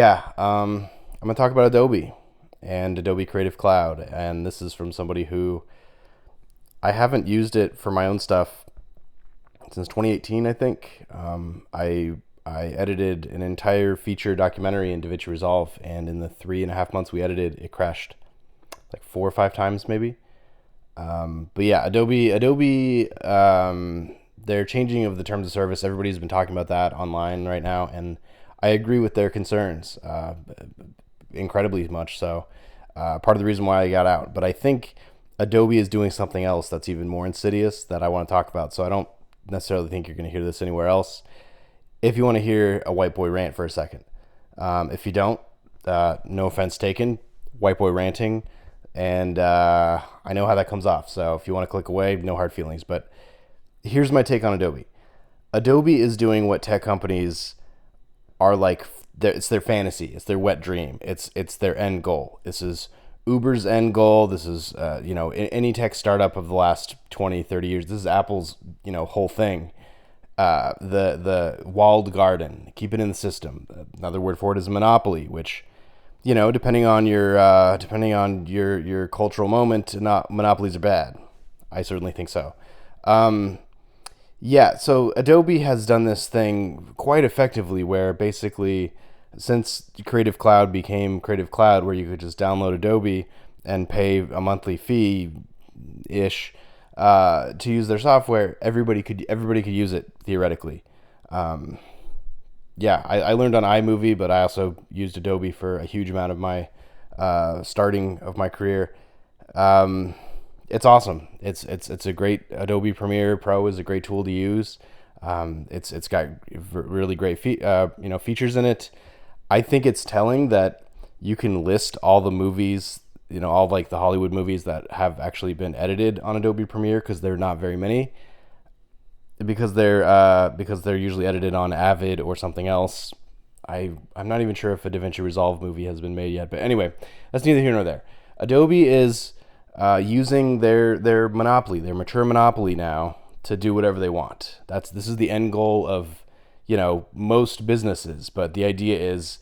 I'm gonna talk about Adobe and Adobe Creative Cloud, and this is from somebody who I haven't used it for my own stuff since 2018, I think. I edited an entire feature documentary in DaVinci Resolve, and in the 3.5 months we edited, it crashed like 4 or 5 times, maybe. But yeah, Adobe, they're changing of the terms of service. Everybody's been talking about that online right now, and I agree with their concerns, incredibly much so. Part of the reason why I got out, but I think Adobe is doing something else that's even more insidious that I want to talk about. So I don't necessarily think you're going to hear this anywhere else. If you want to hear a white boy rant for a second, if you don't, no offense taken, white boy ranting, and I know how that comes off. So if you want to click away, no hard feelings. But here's my take on Adobe. Adobe is doing what tech companies are like. It's their fantasy. It's their wet dream. It's their end goal. This is Uber's end goal. This is any tech startup of the last 20, 30 years. This is Apple's whole thing. The walled garden. Keep it in the system. Another word for it is monopoly, which depending on your cultural moment, not monopolies are bad. I certainly think so. So Adobe has done this thing quite effectively where basically since Creative Cloud became Creative Cloud where you could just download Adobe and pay a monthly fee ish to use their software, everybody could use it theoretically. I learned on iMovie, but I also used Adobe for a huge amount of my starting of my career. It's awesome. It's a great Adobe Premiere Pro is a great tool to use. It's got really great features in it. I think it's telling that you can list all the movies, all like the Hollywood movies that have actually been edited on Adobe Premiere because they're not very many. Because they're usually edited on Avid or something else. I'm not even sure if a DaVinci Resolve movie has been made yet, but anyway, that's neither here nor there. Adobe is using their monopoly, their mature monopoly now to do whatever they want. This is the end goal of most businesses, but the idea is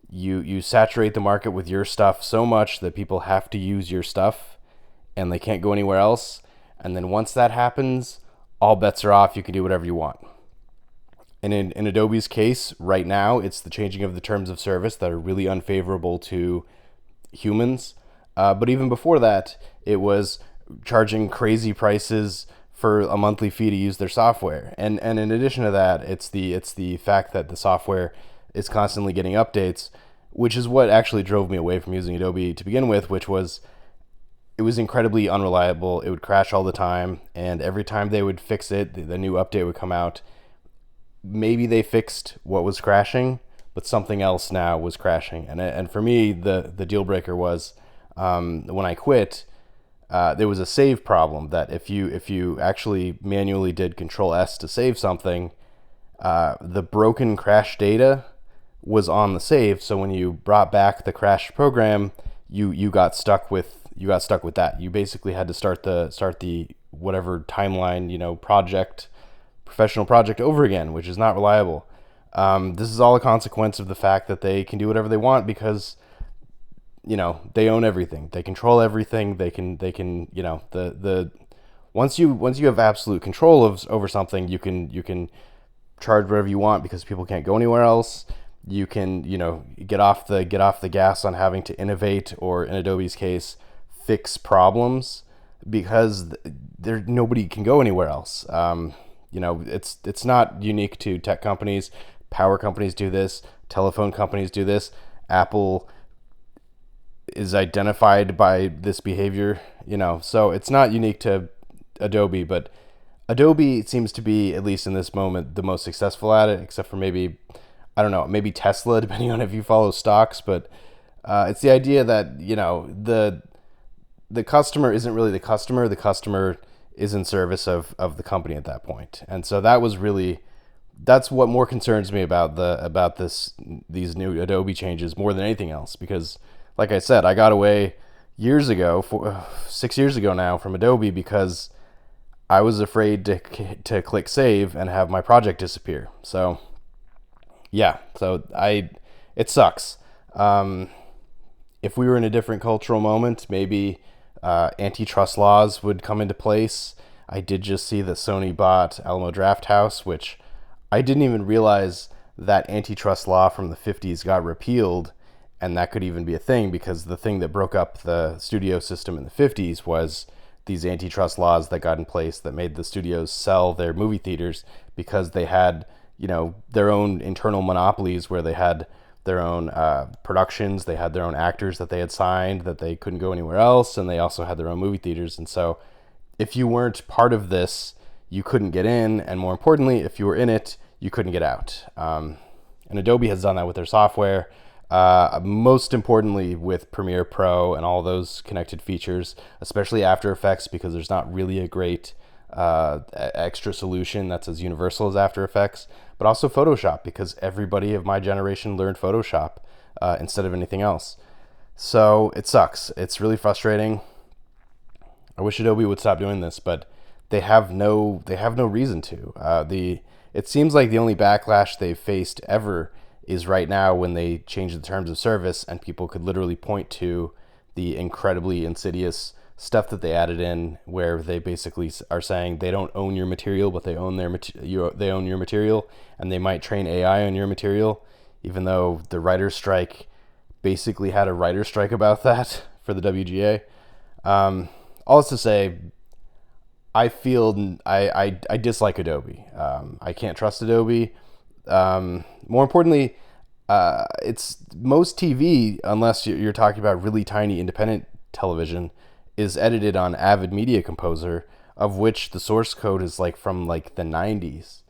you saturate the market with your stuff so much that people have to use your stuff and they can't go anywhere else. And then once that happens, all bets are off. You can do whatever you want. And in Adobe's case, right now, it's the changing of the terms of service that are really unfavorable to humans. But even before that, it was charging crazy prices for a monthly fee to use their software. And in addition to that, it's the fact that the software is constantly getting updates, which is what actually drove me away from using Adobe to begin with, which was it was incredibly unreliable. It would crash all the time, and every time they would fix it, the new update would come out. Maybe they fixed what was crashing, but something else now was crashing. And for me, the deal breaker was when I quit. There was a save problem that if you actually manually did Control S to save something, the broken crash data was on the save. So when you brought back the crashed program, you got stuck with that. You basically had to start the whatever timeline, professional project over again, which is not reliable. This is all a consequence of the fact that they can do whatever they want because they own everything. They control everything. They can the once you have absolute control over something, you can charge whatever you want because people can't go anywhere else. You can get off the gas on having to innovate, or in Adobe's case, fix problems because nobody can go anywhere else. It's not unique to tech companies. Power companies do this. Telephone companies do this. Apple is identified by this behavior, so it's not unique to Adobe, but Adobe seems to be, at least in this moment, the most successful at it, except for maybe, I don't know, maybe Tesla, depending on if you follow stocks. But it's the idea that the customer isn't really the customer. The customer is in service of the company at that point. And so that's what more concerns me about these new Adobe changes more than anything else. Because like I said, I got away years ago, 6 years ago now, from Adobe because I was afraid to click save and have my project disappear. So yeah, it sucks. Um, if we were in a different cultural moment, maybe antitrust laws would come into place. I did just see that Sony bought Alamo Drafthouse, which I didn't even realize that antitrust law from the 50s got repealed, and that could even be a thing, because the thing that broke up the studio system in the 50s was these antitrust laws that got in place that made the studios sell their movie theaters, because they had, their own internal monopolies where they had their own productions, they had their own actors that they had signed that they couldn't go anywhere else, and they also had their own movie theaters. And so if you weren't part of this, you couldn't get in, and more importantly, if you were in it, you couldn't get out. And Adobe has done that with their software, most importantly with Premiere Pro and all those connected features, especially After Effects, because there's not really a great extra solution that's as universal as After Effects, but also Photoshop, because everybody of my generation learned Photoshop instead of anything else. So it sucks. It's really frustrating. I wish Adobe would stop doing this, but they have no reason to. It seems like the only backlash they've faced ever is right now when they change the terms of service, and people could literally point to the incredibly insidious stuff that they added in, where they basically are saying they don't own your material, but they own they own your material, and they might train AI on your material, even though the writer's strike basically had a writer's strike about that for the WGA. All this to say, I dislike Adobe. I can't trust Adobe. More importantly, it's most TV, unless you're talking about really tiny independent television, is edited on Avid Media Composer, of which the source code is like from like the 90s.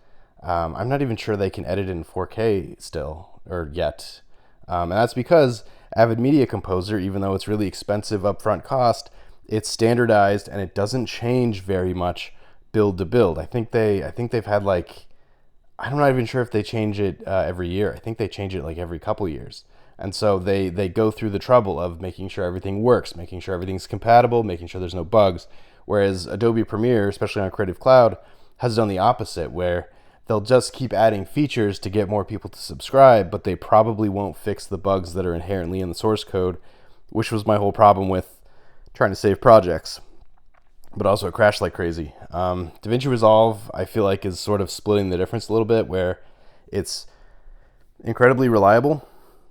I'm not even sure they can edit in 4K still, or yet. And that's because Avid Media Composer, even though it's really expensive upfront cost, it's standardized and it doesn't change very much build to build. I think they've had like, I'm not even sure if they change it every year. I think they change it like every couple years. And so they go through the trouble of making sure everything works, making sure everything's compatible, making sure there's no bugs. Whereas Adobe Premiere, especially on Creative Cloud, has done the opposite, where they'll just keep adding features to get more people to subscribe, but they probably won't fix the bugs that are inherently in the source code, which was my whole problem with trying to save projects. But also it crashed like crazy. DaVinci Resolve, I feel like, is sort of splitting the difference a little bit, where it's incredibly reliable,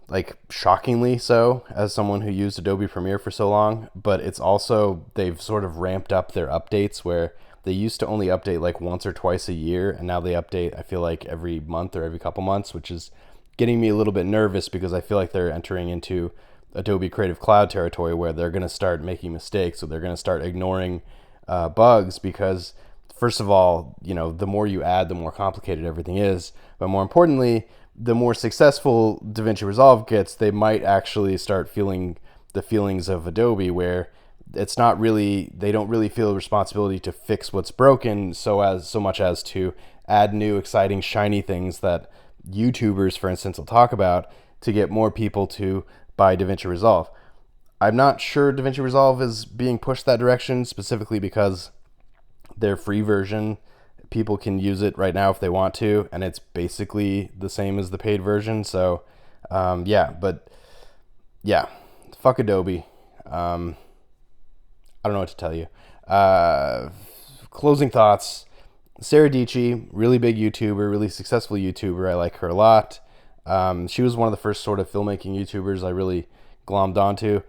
like shockingly so, as someone who used Adobe Premiere for so long. But it's also, they've sort of ramped up their updates, where they used to only update like once or twice a year, and now they update, I feel like, every month or every couple months, which is getting me a little bit nervous, because I feel like they're entering into Adobe Creative Cloud territory, where they're going to start making mistakes, so they're going to start ignoring bugs, because first of all, the more you add, the more complicated everything is. But more importantly, the more successful DaVinci Resolve gets, they might actually start feeling the feelings of Adobe, where it's not really, they don't really feel responsibility to fix what's broken so much as to add new, exciting, shiny things that YouTubers, for instance, will talk about to get more people to buy DaVinci Resolve. I'm not sure DaVinci Resolve is being pushed that direction, specifically because their free version, people can use it right now if they want to, and it's basically the same as the paid version. So, but fuck Adobe. I don't know what to tell you. Closing thoughts. Sarah Dietschy, really big YouTuber, really successful YouTuber. I like her a lot. She was one of the first sort of filmmaking YouTubers I really glommed onto.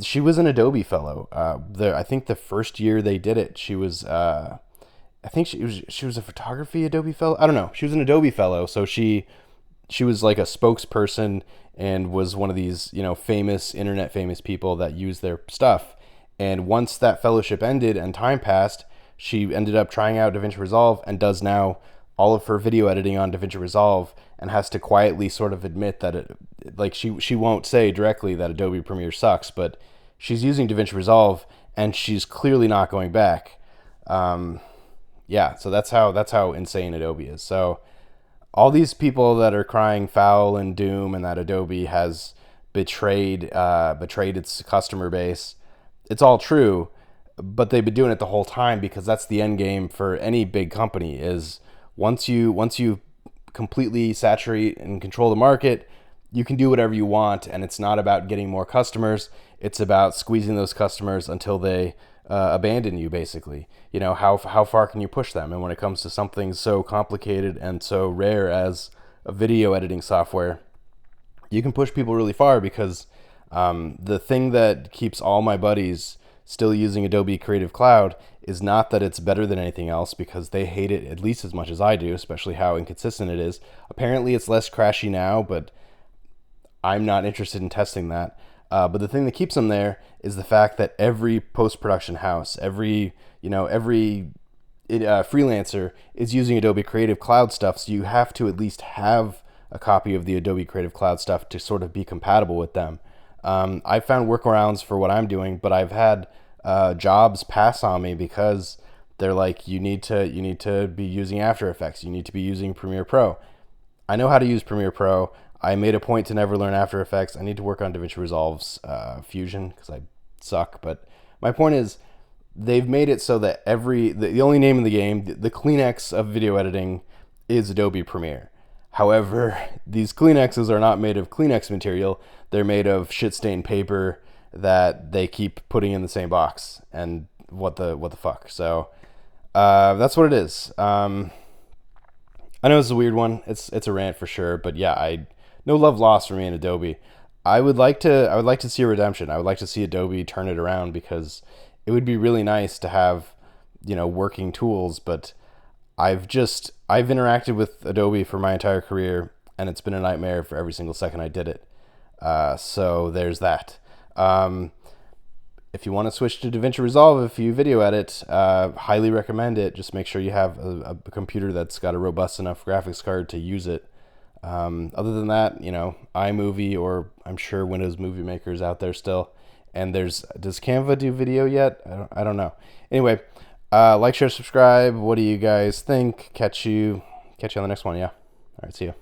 She was an Adobe fellow. I think the first year they did it, she was. I think she was a photography Adobe fellow. I don't know. She was an Adobe fellow, so she was like a spokesperson and was one of these famous internet famous people that use their stuff. And once that fellowship ended and time passed, she ended up trying out DaVinci Resolve and does now all of her video editing on DaVinci Resolve, and has to quietly sort of admit that she won't say directly that Adobe Premiere sucks, but she's using DaVinci Resolve and she's clearly not going back. So that's how insane Adobe is. So all these people that are crying foul and doom and that Adobe has betrayed its customer base, it's all true, but they've been doing it the whole time, because that's the end game for any big company. Is once you completely saturate and control the market, you can do whatever you want, and it's not about getting more customers. It's about squeezing those customers until they abandon you, basically. You know, how far can you push them? And when it comes to something so complicated and so rare as a video editing software, you can push people really far because the thing that keeps all my buddies still using Adobe Creative Cloud is not that it's better than anything else, because they hate it at least as much as I do, especially how inconsistent it is. Apparently it's less crashy now, but I'm not interested in testing that. But the thing that keeps them there is the fact that every post-production house, every freelancer is using Adobe Creative Cloud stuff, so you have to at least have a copy of the Adobe Creative Cloud stuff to sort of be compatible with them. I've found workarounds for what I'm doing, but I've had jobs pass on me because they're like, you need to be using After Effects, you need to be using Premiere Pro. I know how to use Premiere Pro. I made a point to never learn After Effects. I need to work on DaVinci Resolve's Fusion because I suck. But my point is, they've made it so that the only name in the game, the Kleenex of video editing, is Adobe Premiere. However, these Kleenexes are not made of Kleenex material. They're made of shit-stained paper that they keep putting in the same box. And what the fuck? So that's what it is. I know it's a weird one. It's a rant for sure, but yeah, no love lost for me in Adobe. I would like to see a redemption. I would like to see Adobe turn it around, because it would be really nice to have, working tools, but I've interacted with Adobe for my entire career, and it's been a nightmare for every single second I did it. So there's that. If you want to switch to DaVinci Resolve, if you video edit, highly recommend it. Just make sure you have a computer that's got a robust enough graphics card to use it. Other than that, iMovie, or I'm sure Windows Movie Maker is out there still. And does Canva do video yet? I don't know. Anyway, like, share, subscribe. What do you guys think? Catch you on the next one. Yeah. All right. See you.